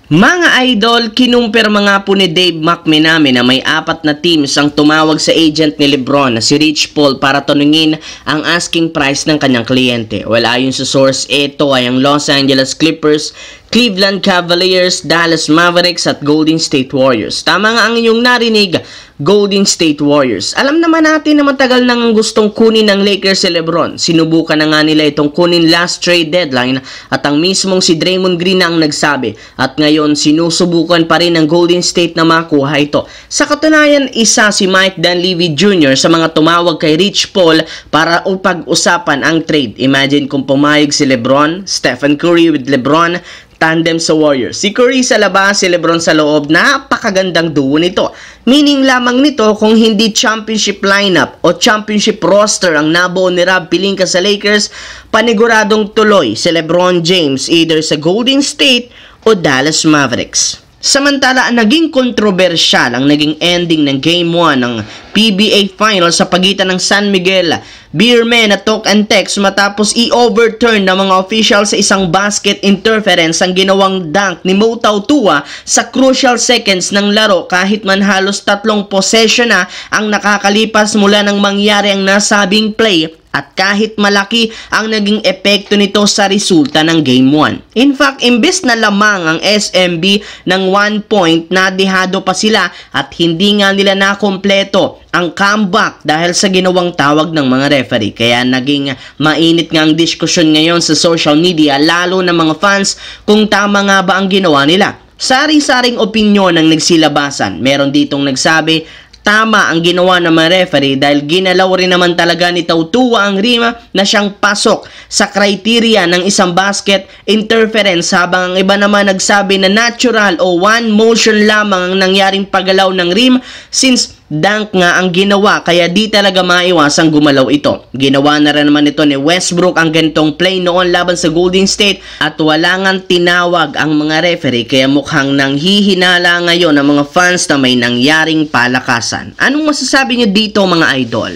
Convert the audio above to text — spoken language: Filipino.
Mga idol, kinumpirma nga po ni Dave McMenamy na may 4 na teams ang tumawag sa agent ni LeBron na si Rich Paul para tanungin ang asking price ng kanyang kliyente. Well, ayon sa source, ito ay ang Los Angeles Clippers, Cleveland Cavaliers, Dallas Mavericks at Golden State Warriors. Tama nga ang inyong narinig, Golden State Warriors. Alam naman natin na matagal nang gustong kunin ng Lakers si LeBron. Sinubukan na nga nila itong kunin last trade deadline at ang mismong si Draymond Green na ang nagsabi. At ngayon, sinusubukan pa rin ng Golden State na makuha ito. Sa katunayan, isa si Mike Dunleavy Jr. sa mga tumawag kay Rich Paul para pag-usapan ang trade. Imagine kung pumayag si LeBron, Stephen Curry with LeBron, tandem sa Warriors. Si Curry sa labas, si LeBron sa loob, napakagandang duo nito. Meaning lamang nito kung hindi championship lineup o championship roster ang nabuo ni Rob Pelinka sa Lakers, paniguradong tuloy si LeBron James either sa Golden State o Dallas Mavericks. Samantala, naging kontrobersyal ang naging ending ng Game 1 ng PBA Finals sa pagitan ng San Miguel Beermen at Talk and Text matapos i-overturn ng mga official sa isang basket interference ang ginawang dunk ni Mo Tautua sa crucial seconds ng laro kahit man halos 3 possession na ang nakakalipas mula nang mangyari ang nasabing play. At kahit malaki ang naging epekto nito sa resulta ng Game 1. In fact, imbes na lamang ang SMB ng 1 point, nadihado pa sila at hindi nga nila nakompleto ang comeback dahil sa ginawang tawag ng mga referee. Kaya naging mainit nga ang diskusyon ngayon sa social media, lalo ng mga fans kung tama nga ba ang ginawa nila. Sari-saring opinyon ang nagsilabasan. Meron ditong nagsabi, tama ang ginawa ng mga referee dahil ginalaw rin naman talaga ni Tautua ang rim na siyang pasok sa criteria ng isang basket interference, habang ang iba naman nagsabi na natural o one motion lamang ang nangyaring paggalaw ng rim since dunk nga ang ginawa kaya di talaga maiwasang gumalaw ito. Ginawa na rin naman ito ni Westbrook ang ganitong play noon laban sa Golden State at wala ngang tinawag ang mga referee kaya mukhang nanghihinala ngayon ang mga fans na may nangyaring palakasan. Anong masasabi niyo dito mga idol?